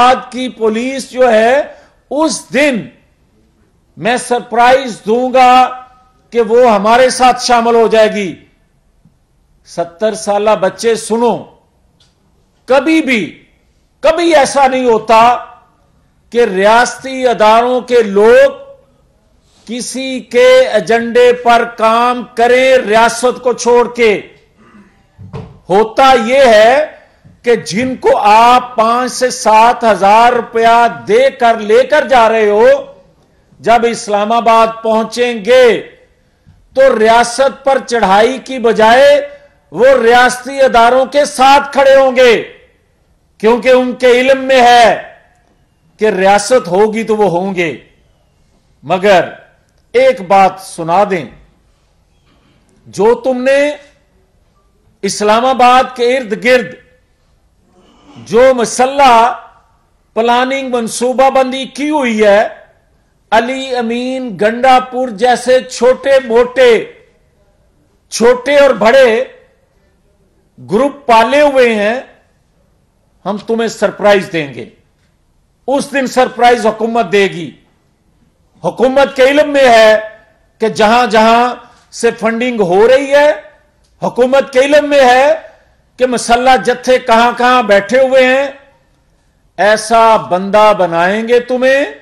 बाद की पुलिस जो है उस दिन मैं सरप्राइज दूंगा कि वो हमारे साथ शामिल हो जाएगी। 70 साला बच्चे सुनो, कभी ऐसा नहीं होता कि रियासती अदारों के लोग किसी के एजेंडे पर काम करें रियासत को छोड़ के। होता यह है कि जिनको आप 5 से 7 हजार रुपया देकर लेकर जा रहे हो, जब इस्लामाबाद पहुंचेंगे तो रियासत पर चढ़ाई की बजाय वो रियासती अदारों के साथ खड़े होंगे, क्योंकि उनके इल्म में है कि रियासत होगी तो वो होंगे। मगर एक बात सुना दें, जो तुमने इस्लामाबाद के इर्द गिर्द जो मसल्ला प्लानिंग मंसूबाबंदी की हुई है, अली अमीन, गंडापुर जैसे छोटे और बड़े ग्रुप पाले हुए हैं, हम तुम्हें सरप्राइज देंगे। उस दिन सरप्राइज हुकूमत देगी। हुकूमत के इल्म में है कि जहां जहां से फंडिंग हो रही है, हुकूमत के इल्म में है कि मसल्ला जत्थे कहां कहां बैठे हुए हैं। ऐसा बंदा बनाएंगे तुम्हें,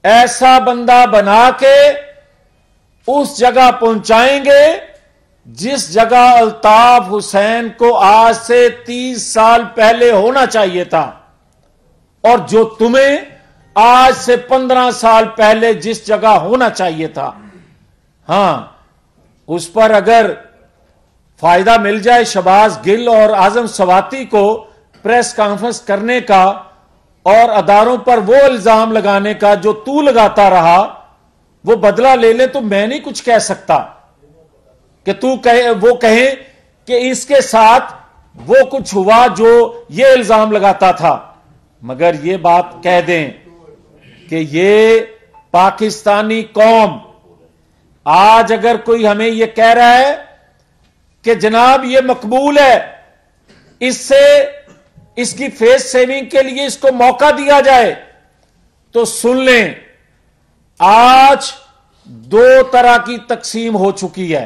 ऐसा बंदा बना के उस जगह पहुंचाएंगे जिस जगह अल्ताफ हुसैन को आज से 30 साल पहले होना चाहिए था, और जो तुम्हें आज से 15 साल पहले जिस जगह होना चाहिए था। हां, उस पर अगर फायदा मिल जाए शहबाज गिल और आजम सवाती को प्रेस कॉन्फ्रेंस करने का और अदारों पर वो इल्जाम लगाने का जो तू लगाता रहा, वो बदला ले ले, तो मैं नहीं कुछ कह सकता कि तू कहे, वो कहे कि इसके साथ वो कुछ हुआ जो ये इल्जाम लगाता था। मगर ये बात कह दें कि ये पाकिस्तानी कौम, आज अगर कोई हमें ये कह रहा है कि जनाब ये मकबूल है, इससे इसकी फेस सेविंग के लिए इसको मौका दिया जाए, तो सुन लें, आज 2 तरह की तकसीम हो चुकी है।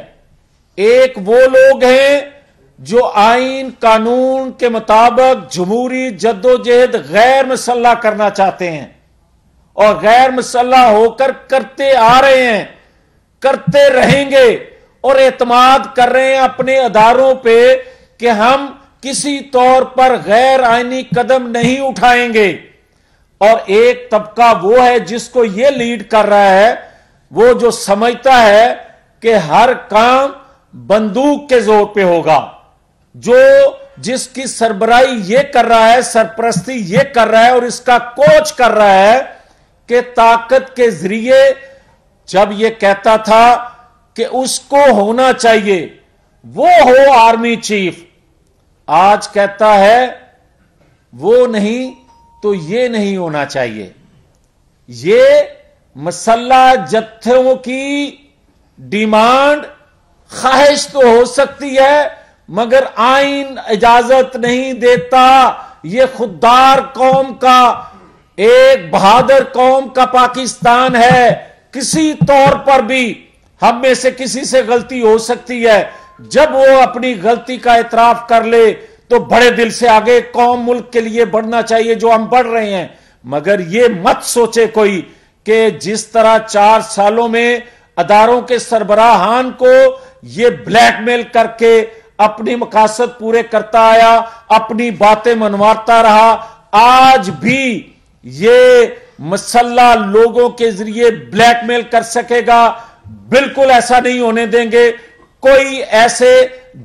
एक वो लोग हैं जो आईन कानून के मुताबिक जमहूरी जद्दोजहद गैर मसल्ला करना चाहते हैं और गैर मसल्ला होकर करते आ रहे हैं, करते रहेंगे और एतमाद कर रहे हैं अपने अदारों पे कि हम किसी तौर पर गैर आईनी कदम नहीं उठाएंगे। और एक तबका वो है जिसको ये लीड कर रहा है, वो जो समझता है कि हर काम बंदूक के जोर पे होगा, जो जिसकी सरबराही ये कर रहा है, सरपरस्ती ये कर रहा है और इसका कोच कर रहा है कि ताकत के जरिए, जब ये कहता था कि उसको होना चाहिए वो हो आर्मी चीफ, आज कहता है वो नहीं तो ये नहीं होना चाहिए। ये मसल्ला जत्थों की डिमांड ख्वाहिश तो हो सकती है, मगर आईन इजाजत नहीं देता। ये खुददार कौम का, एक बहादुर कौम का पाकिस्तान है। किसी तौर पर भी हम में से किसी से गलती हो सकती है, जब वो अपनी गलती का एतराफ कर ले तो बड़े दिल से आगे कौम मुल्क के लिए बढ़ना चाहिए, जो हम बढ़ रहे हैं। मगर ये मत सोचे कोई कि जिस तरह 4 सालों में अदारों के सरबराहान को ये ब्लैकमेल करके अपनी मकासद पूरे करता आया, अपनी बातें मनवाता रहा, आज भी ये मसल्ला लोगों के जरिए ब्लैकमेल कर सकेगा। बिल्कुल ऐसा नहीं होने देंगे। कोई ऐसे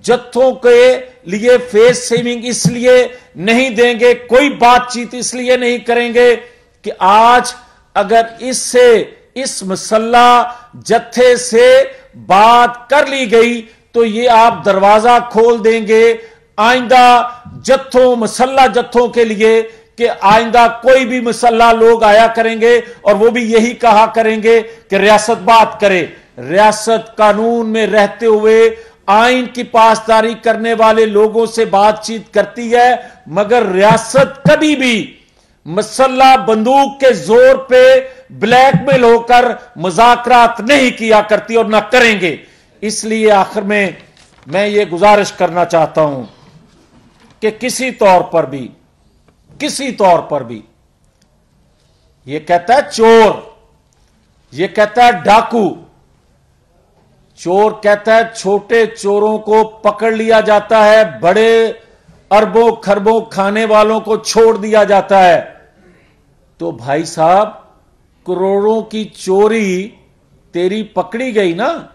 जत्थों के लिए फेस सेविंग इसलिए नहीं देंगे, कोई बातचीत इसलिए नहीं करेंगे कि आज अगर इससे, इस मसल्ला जत्थे से बात कर ली गई तो ये आप दरवाजा खोल देंगे आइंदा जत्थों, मसल्ला जत्थों के लिए कि आइंदा कोई भी मसल्ला लोग आया करेंगे और वो भी यही कहा करेंगे कि रियासत बात करे। रियासत कानून में रहते हुए आइन की पासदारी करने वाले लोगों से बातचीत करती है, मगर रियासत कभी भी मसल्ला बंदूक के जोर पे ब्लैकमेल होकर मुज़ाकरात नहीं किया करती और ना करेंगे। इसलिए आखिर में मैं ये गुजारिश करना चाहता हूं कि किसी तौर पर भी ये कहता है चोर, ये कहता है डाकू। चोर कहता है छोटे चोरों को पकड़ लिया जाता है, बड़े अरबों खरबों खाने वालों को छोड़ दिया जाता है। तो भाई साहब, करोड़ों की चोरी तेरी पकड़ी गई ना,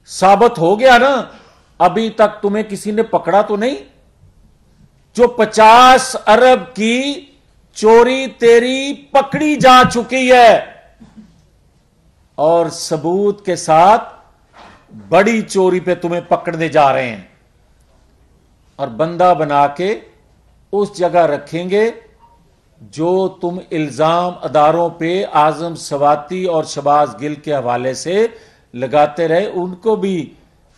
साबित हो गया ना। अभी तक तुम्हें किसी ने पकड़ा तो नहीं। जो 50 अरब की चोरी तेरी पकड़ी जा चुकी है और सबूत के साथ बड़ी चोरी पे तुम्हें पकड़ने जा रहे हैं और बंदा बना के उस जगह रखेंगे जो तुम इल्जाम अदारों पे आजम सवाती और शबाज गिल के हवाले से लगाते रहे। उनको भी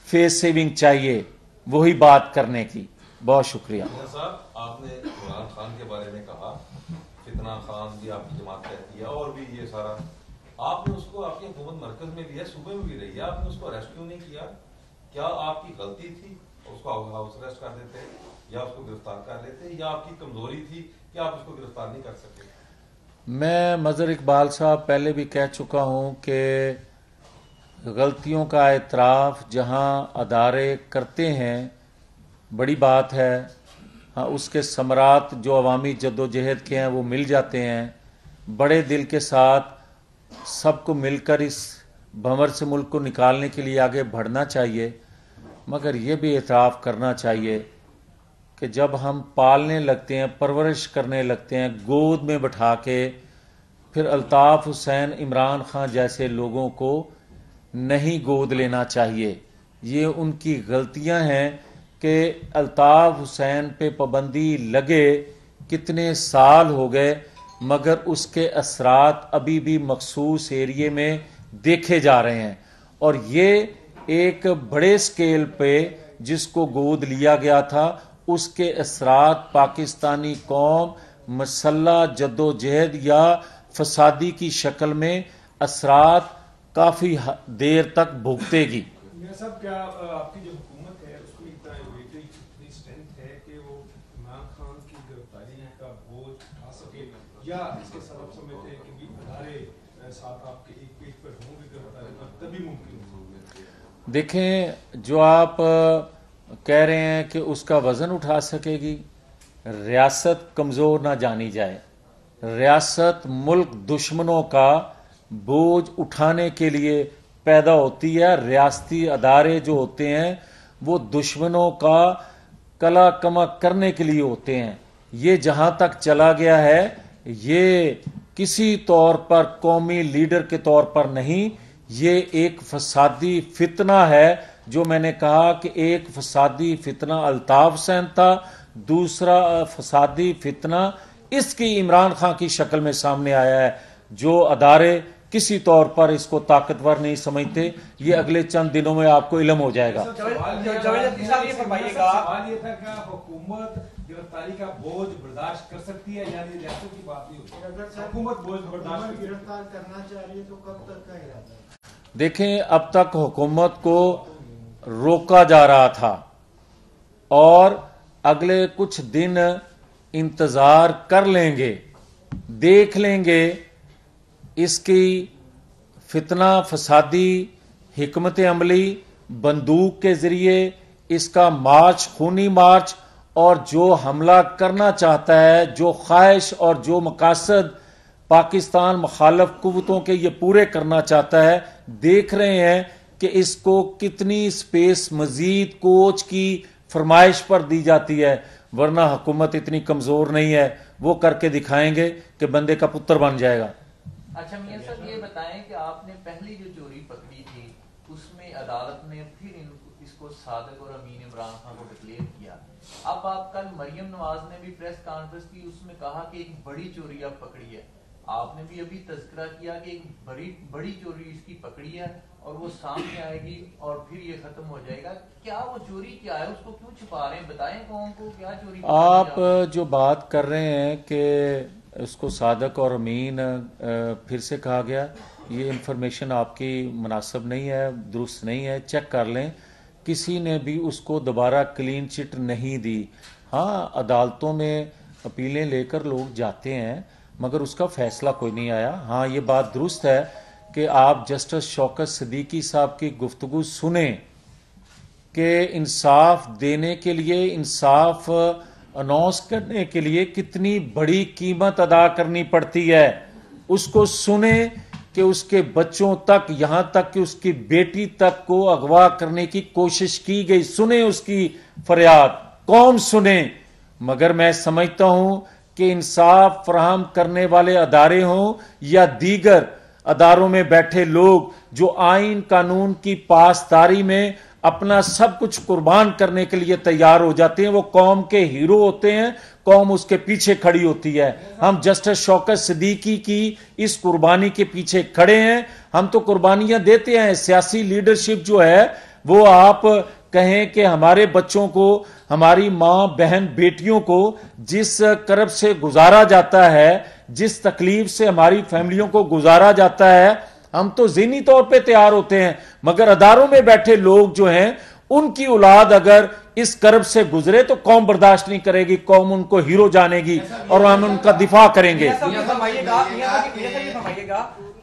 फेस सेविंग चाहिए वही बात करने की। बहुत शुक्रिया साहब। आपने इमरान खान के बारे में कहा, फितना खान भी आपकी जमात कहती है और भी ये सारा, आपने उसको आपकी हुकूमत मरकज में लिया, सूबे में भी रही है, आपने उसको अरेस्ट क्यों नहीं किया? क्या आपकी गलती थी? उसको हाउस अरेस्ट कर देते या उसको गिरफ्तार कर लेते, या आपकी कमजोरी थी कि आप उसको गिरफ्तार नहीं कर सके? मैं मजहर इकबाल साहब पहले भी कह चुका हूं कि गलतियों का एतराफ़ जहां अदारे करते हैं बड़ी बात है। हाँ, उसके समरात जो अवामी जद्दोजहद के हैं वो मिल जाते हैं। बड़े दिल के साथ सबको मिलकर इस भंवर से मुल्क को निकालने के लिए आगे बढ़ना चाहिए, मगर ये भी एतराफ़ करना चाहिए कि जब हम पालने लगते हैं, परवरिश करने लगते हैं, गोद में बैठा के, फिर अल्ताफ़ हुसैन, इमरान खान जैसे लोगों को नहीं गोद लेना चाहिए। ये उनकी गलतियां हैं कि अल्ताफ़ हुसैन पे पाबंदी लगे कितने साल हो गए, मगर उसके असरात अभी भी मखसूस एरिए में देखे जा रहे हैं। और ये एक बड़े स्केल पे जिसको गोद लिया गया था, उसके असरात पाकिस्तानी कौम मसल्ला जद्दोजहद या फसादी की शक्ल में असरात काफ़ी देर तक भुगतेगी। सब क्या आपकी जो हुकूमत है उसमें इतनी स्ट्रेंथ है कि वो इमरान खान की गिरफ्तारी का बोझ उठा सके, या इसके सबब समझते हैं कि भी अदारे साथ आपके एक पेज पर होंगे गिरफ्तारी का तभी मुमकिन होगा? देखें, जो आप कह रहे हैं कि उसका वजन उठा सकेगी, रियासत कमज़ोर ना जानी जाए। रियासत मुल्क दुश्मनों का बोझ उठाने के लिए पैदा होती है। रियासती अदारे जो होते हैं वो दुश्मनों का कला कमा करने के लिए होते हैं। ये जहां तक चला गया है, ये किसी तौर पर कौमी लीडर के तौर पर नहीं, ये एक फसादी फितना है। जो मैंने कहा कि एक फसादी फितना अल्ताफ हुसैन था, दूसरा फसादी फितना इसकी इमरान खान की शक्ल में सामने आया है। जो अदारे किसी तौर पर इसको ताकतवर नहीं समझते, ये अगले चंद दिनों में आपको इल्म हो जाएगा। सवाल ये था कि हुकूमत गिरफ्तारी का बोझ बर्दाश्त कर सकती है, यानी रियासत की बात नहीं होती। अगर हुकूमत बोझ बर्दाश्त गिरफ्तार करना चाह रही है तो कब तक का इरादा है? देखें, अब तक हुकूमत को रोका जा रहा था और अगले कुछ दिन इंतजार कर लेंगे, देख लेंगे इसकी फितना फसादी हिकमत अमली, बंदूक के जरिए इसका मार्च, खूनी मार्च, और जो हमला करना चाहता है, जो ख्वाहिश और जो मकासद पाकिस्तान मुखालफ कुव्वतों के ये पूरे करना चाहता है। देख रहे हैं कि इसको कितनी स्पेस मजीद कोच की फरमाइश पर दी जाती है, वरना हुकूमत इतनी कमजोर नहीं है। वो करके दिखाएंगे कि बंदे का पुत्र बन जाएगा। अच्छा मियां साहब, ये बताएं कि आपने पहली जो चोरी पकड़ी थी उसमें अदालत ने फिर इसको सादिक और अमीन इमरान खान को डिक्लेयर किया। अब आप कल मरियम नवाज ने भी प्रेस कॉन्फ्रेंस की, उसमें कहा कि एक बड़ी चोरी अब पकड़ी है। आपने भी अभी तज़किरा किया कि एक बड़ी चोरी इसकी पकड़ी है और वो सामने आएगी और फिर ये खत्म हो जाएगा। क्या वो चोरी क्या है, उसको क्यों छुपा रहे हैं? बताएं कौन को क्या चोरी। आप जो बात कर रहे हैं कि उसको सादक और अमीन फिर से कहा गया, ये इंफॉर्मेशन आपकी मुनासिब नहीं है, दुरुस्त नहीं है, चेक कर लें। किसी ने भी उसको दोबारा क्लीन चिट नहीं दी। हाँ, अदालतों में अपीलें लेकर लोग जाते हैं मगर उसका फैसला कोई नहीं आया। हाँ, ये बात दुरुस्त है कि आप जस्टिस शौकत सिद्दीकी साहब की गुफ्तगू सुने कि इंसाफ देने के लिए, इंसाफ अनाउंस करने के लिए कितनी बड़ी कीमत अदा करनी पड़ती है। उसको सुने कि उसके बच्चों तक, यहां तक कि उसकी बेटी तक को अगवा करने की कोशिश की गई। सुने उसकी फरियाद, कौम सुने। मगर मैं समझता हूं कि इंसाफ फराहम करने वाले अदारे हों या दीगर अदारों में बैठे लोग जो आइन कानून की पासदारी में अपना सब कुछ कुर्बान करने के लिए तैयार हो जाते हैं, वो कौम के हीरो होते हैं, कौम उसके पीछे खड़ी होती है। हम जस्टिस शौकत सिद्दीकी की इस कुर्बानी के पीछे खड़े हैं। हम तो कुर्बानियां देते हैं। सियासी लीडरशिप जो है वो आप कहें कि हमारे बच्चों को, हमारी मां बहन बेटियों को जिस करब से गुजारा जाता है, जिस तकलीफ से हमारी फैमिलियों को गुजारा जाता है, हम तो ज़हनी तौर पे तैयार होते हैं। मगर अदारों में बैठे लोग जो हैं, उनकी औलाद अगर इस करब से गुजरे तो कौम बर्दाश्त नहीं करेगी, कौम उनको हीरो जानेगी और हम उनका दिफा करेंगे। फरमाइएगा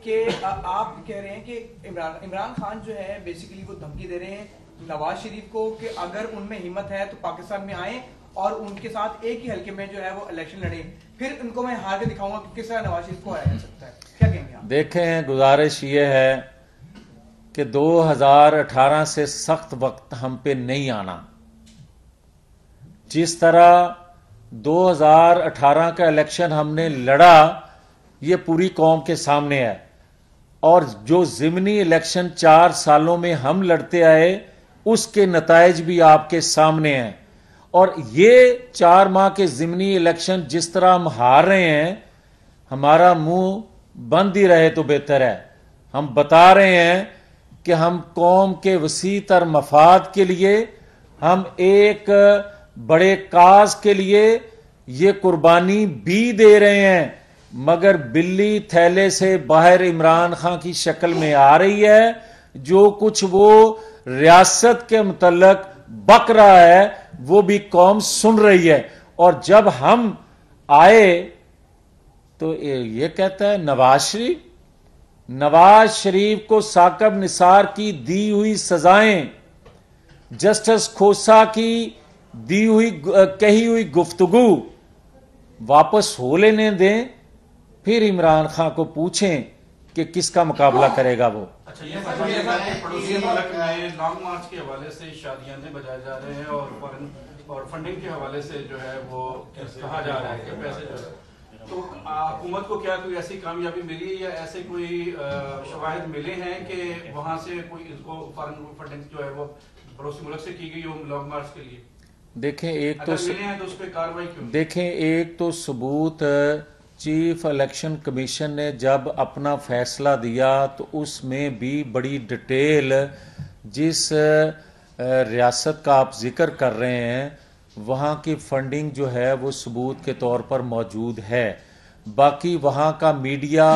कि आप कह रहे हैं कि इमरान खान जो है बेसिकली वो धमकी दे रहे हैं नवाज शरीफ को कि अगर उनमें हिम्मत है तो पाकिस्तान में आए और उनके साथ एक ही हल्के में जो है वो इलेक्शन लड़े, फिर उनको मैं हार के दिखाऊंगा कि किस तरह नवाज शरीफ को हराया जा सकता है। क्या कहेंगे आप? देखें, गुजारिश ये है कि 2018 से सख्त वक्त हम पे नहीं आना। जिस तरह 2018 का इलेक्शन हमने लड़ा, ये पूरी कौम के सामने है। और जो ज़िमनी इलेक्शन 4 सालों में हम लड़ते आए, उसके नताइज भी आपके सामने हैं। और ये 4 माह के ज़िमनी इलेक्शन जिस तरह हम हार रहे हैं, हमारा मुंह बंद ही रहे तो बेहतर है। हम बता रहे हैं कि हम कौम के वसी तर मफाद के लिए, हम एक बड़े काज के लिए ये कुर्बानी भी दे रहे हैं। मगर बिल्ली थैले से बाहर इमरान खान की शक्ल में आ रही है। जो कुछ वो रियासत के मुतल्लक बक रहा है वो भी कौम सुन रही है। और जब हम आए तो ये कहता है नवाज शरीफ को साकब निसार की दी हुई सजाएं, जस्टिस खोसा की दी हुई कही हुई गुफ्तगू वापस हो लेने दें, फिर इमरान खान को पूछें कि किसका मुकाबला करेगा वो। अच्छा, ये पड़ोसी मुल्क में लॉन्ग मार्च के हवाले से शादियां नहीं बजाए जा रहे हैं और फॉरेन और फंडिंग के हवाले से जो है वो कहा जा रहा है कि पैसे जो है, तो हुकूमत को क्या कोई ऐसी कामयाबी मिली है या ऐसे कोई शवाहिद मिले हैं कि वहां से कोई इसको फॉरेन फंडिंग जो है वो पड़ोसी मुल्क से की गई हो लॉन्ग मार्च के लिए? देखें, एक तो मिले हैं तो उस पर कार्रवाई क्यों? देखें, एक तो सबूत चीफ इलेक्शन कमीशन ने जब अपना फैसला दिया तो उसमें भी बड़ी डिटेल, जिस रियासत का आप जिक्र कर रहे हैं वहाँ की फंडिंग जो है वो सबूत के तौर पर मौजूद है। बाकी वहाँ का मीडिया,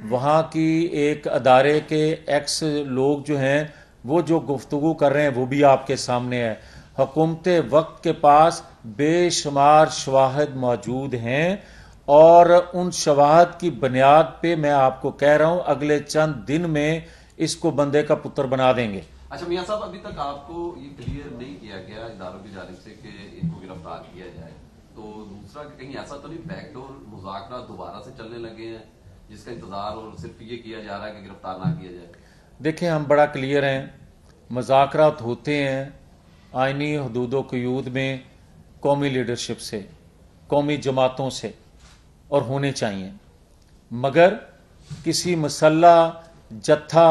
वहाँ की एक अदारे के एक्स लोग जो हैं वो जो गुफ्तगू कर रहे हैं वो भी आपके सामने है। हुकूमत वक्त के पास बेशुमार शवाहिद मौजूद हैं और उन शवाहिद की बुनियाद पे मैं आपको कह रहा हूं अगले चंद दिन में इसको बंदे का पुत्र बना देंगे। अच्छा मियां साहब, अभी तक आपको ये क्लियर नहीं किया गया इदारों की जानिब से कि इनको गिरफ्तार किया जाए, तो दूसरा कहीं ऐसा तो नहीं बैकडोर मुज़ाकरा दोबारा से चलने लगे हैं जिसका इंतजार और सिर्फ ये किया जा रहा है कि गिरफ्तार ना किया जाए? देखें, हम बड़ा क्लियर हैं, मुज़ाकरात होते हैं आइनी हदूदो क़यूद में कौमी लीडरशिप से, कौमी जमातों से, और होने चाहिए। मगर किसी मसल्ला जत्था,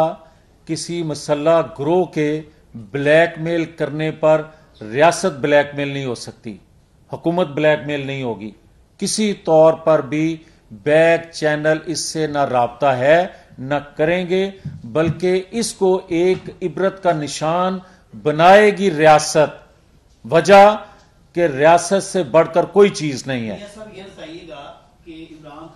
किसी मसल्ला ग्रोह के ब्लैकमेल करने पर रियासत ब्लैकमेल नहीं हो सकती, हुकूमत ब्लैकमेल नहीं होगी। किसी तौर पर भी बैक चैनल इससे न राब्ता है न करेंगे, बल्कि इसको एक इबरत का निशान बनाएगी रियासत। वजह कि रियासत से बढ़कर कोई चीज नहीं है। ये सर ये सहीगा कि इमरान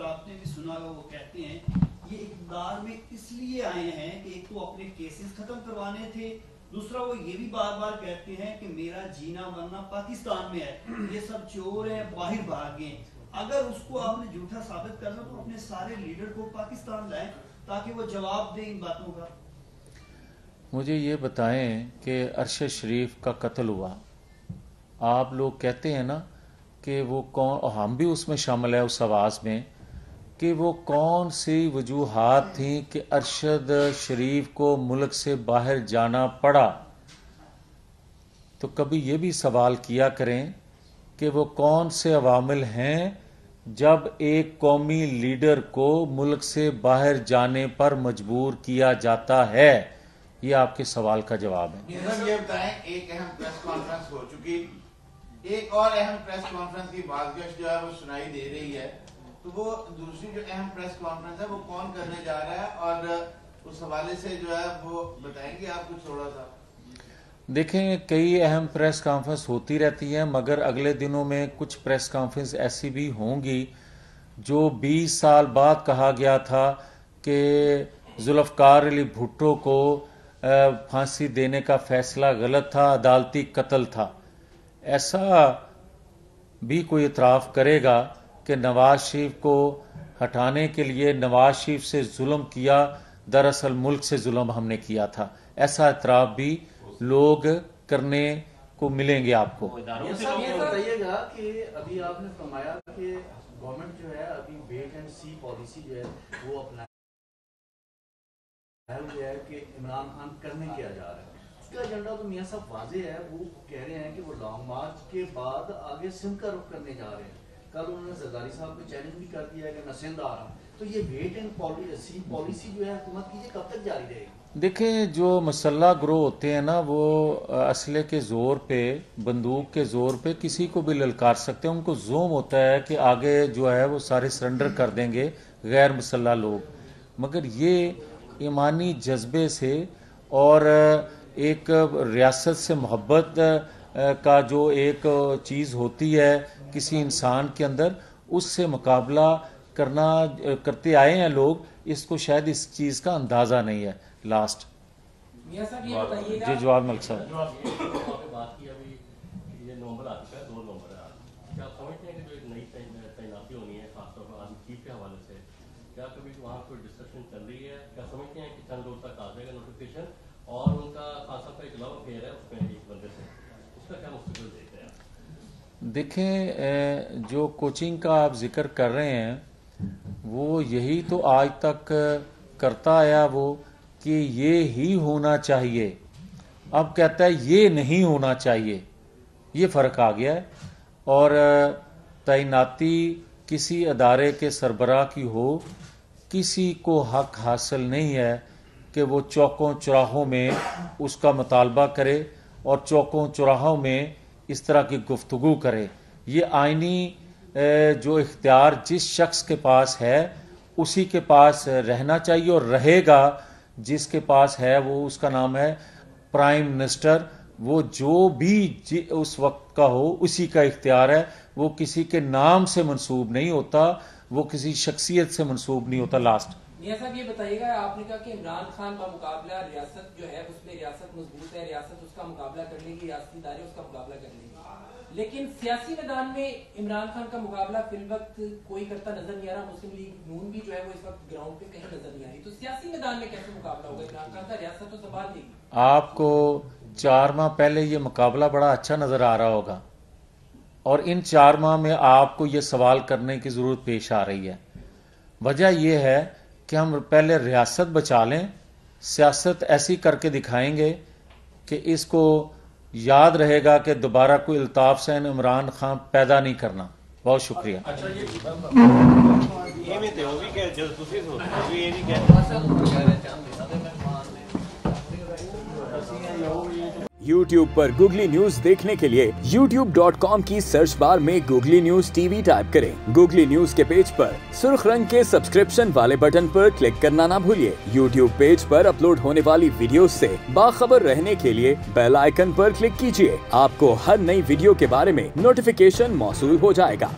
आपने भी सुना होगा, वो कहते हैं ये इक़्तिदार में इसलिए आए हैं कि एक तो अपने केसेस खत्म करवाने थे, दूसरा वो ये भी बार बार कहते हैं कि मेरा जीना मरना पाकिस्तान में है, ये सब चोर हैं, बाहर भागे। अगर उसको आपने झूठा साबित करना तो अपने सारे लीडर को पाकिस्तान लाएं ताकि वो जवाब दें इन बातों का। मुझे ये बताएं कि अरशद शरीफ का कत्ल हुआ, आप लोग कहते हैं ना कि वो कौन, और हम भी उसमें शामिल है उस आवाज़ में, कि वो कौन सी वजूहात थी कि अरशद शरीफ को मुल्क से बाहर जाना पड़ा। तो कभी ये भी सवाल किया करें कि वो कौन से अवामिल हैं जब एक कौमी लीडर को मुल्क से बाहर जाने पर मजबूर किया जाता है। ये आपके सवाल का जवाब है। ये बताएं, एक अहम प्रेस कॉन्फ्रेंस हो चुकी, एक और अहम प्रेस कॉन्फ्रेंस की बातगश जो है वो सुनाई दे रही है, तो वो दूसरी जो अहम प्रेस कॉन्फ्रेंस है वो कौन करने जा रहा है, और उस हवाले से जो है वो बताएंगे आप कुछ थोड़ा सा। देखें, कई अहम प्रेस कॉन्फ्रेंस होती रहती हैं, मगर अगले दिनों में कुछ प्रेस कॉन्फ्रेंस ऐसी भी होंगी जो 20 साल बाद कहा गया था कि जुल्फ़कार अली भुट्टो को फांसी देने का फैसला गलत था, अदालती कत्ल था। ऐसा भी कोई इतराफ़ करेगा कि नवाज शरीफ को हटाने के लिए नवाज शरीफ से जुल्म किया, दरअसल मुल्क से जुल्म हमने किया था, ऐसा इतराफ़ भी लोग करने को मिलेंगे आपको। बताइएगा कि अभी आपने फरमाया कि गवर्नमेंट जो है अभी वेट एंड सी पॉलिसी जो है वो अपना है कि इमरान खान करने किया जा रहा है, उसका एजेंडा तो मियां साहब वाजे है, वो कह रहे हैं कि वो लॉन्ग मार्च के बाद आगे सिंध का रुख करने जा रहे हैं। कल उन्होंने जरदारी साहब को चैलेंज भी कर दिया है कि मैं सिंध आ रहा हूँ। तो ये वेट एंड सी पॉलिसी जो है हुकूमत की, ये कब तक जारी रहेगी? देखें, जो मसल्ला ग्रोह होते हैं ना, वो असले के जोर पे, बंदूक के जोर पे किसी को भी ललकार सकते हैं। उनको जोम होता है कि आगे जो है वो सारे सरेंडर कर देंगे गैर मुसल्ला लोग, मगर ये ईमानी जज्बे से और एक रियासत से मोहब्बत का जो एक चीज़ होती है किसी इंसान के अंदर, उससे मुकाबला करते आए हैं लोग। इसको शायद इस चीज़ का अंदाज़ा नहीं है। लास्ट जी जवाब मलिक साहब, बात की अभी ये नवंबर आ चुका है, 2 नवंबर है, क्या समझते हैं कि जो एक नई तैनाती होनी है खासतौर पर आर्मी चीफ के हवाले से, क्या कभी वहाँ कोई डिस्कशन चल रही है? क्या समझते हैं कि चंद रोज तक आ जाएगा नोटिफिकेशन और उनका खास साहब का एक लव अफेयर है उसमें एक बंदे से, उसका क्या मुस्तकबिल देखते हैं? देखें, जो कोचिंग का आप जिक्र कर रहे हैं वो यही तो आज तक करता आया वो कि ये ही होना चाहिए, अब कहता है ये नहीं होना चाहिए। ये फ़र्क आ गया है। और तैनाती किसी अदारे के सरबराह की हो, किसी को हक हासिल नहीं है कि वो चौकों चौराहों में उसका मुतालबा करे और चौकों चौराहों में इस तरह की गुफ्तगू करे। ये आइनी जो इख्तियार जिस शख्स के पास है उसी के पास रहना चाहिए और रहेगा। जिसके पास है वो, उसका नाम है प्राइम मिनिस्टर। वो जो भी उस वक्त का हो उसी का इख्तियार है, वो किसी के नाम से मंसूब नहीं होता, वो किसी शख्सियत से मंसूब नहीं होता। लास्ट मियां साहब ये बताइएगा, आपने कहा कि इमरान खान का मुकाबला रियासत जो है उसमें रियासत मजबूत है, रियासत उसका मुकाबला कर लेगी, रियासती इदारे उसका मुकाबला कर लेगी, लेकिन सियासी मैदान में इमरान खान का मुकाबला फिल वक्त कोई करता नजर नहीं आ रहा। मुस्लिम लीग नून भी जो है वो इस वक्त ग्राउंड पे कहीं नजर नहीं आ रही। तो सियासी मैदान में कैसे मुकाबला होगा इमरान खान का? रियासत तो संभाल लेगी। आपको 4 माह पहले ये मुकाबला बड़ा अच्छा नजर आ रहा होगा और इन 4 माह में आपको ये सवाल करने की जरूरत पेश आ रही है। वजह यह है कि हम पहले रियासत बचा लें, सियासत ऐसी करके दिखाएंगे कि इसको याद रहेगा कि दोबारा कोई अल्ताफ हुसैन इमरान खान पैदा नहीं करना। बहुत शुक्रिया। YouTube पर गूगली न्यूज देखने के लिए youtube.com की सर्च बार में गूगली न्यूज टीवी टाइप करें। गूगली न्यूज के पेज पर सुर्ख रंग के सब्सक्रिप्शन वाले बटन पर क्लिक करना ना भूलिए। YouTube पेज पर अपलोड होने वाली वीडियोस से बाखबर रहने के लिए बेल आइकन पर क्लिक कीजिए। आपको हर नई वीडियो के बारे में नोटिफिकेशन मौसूल हो जाएगा।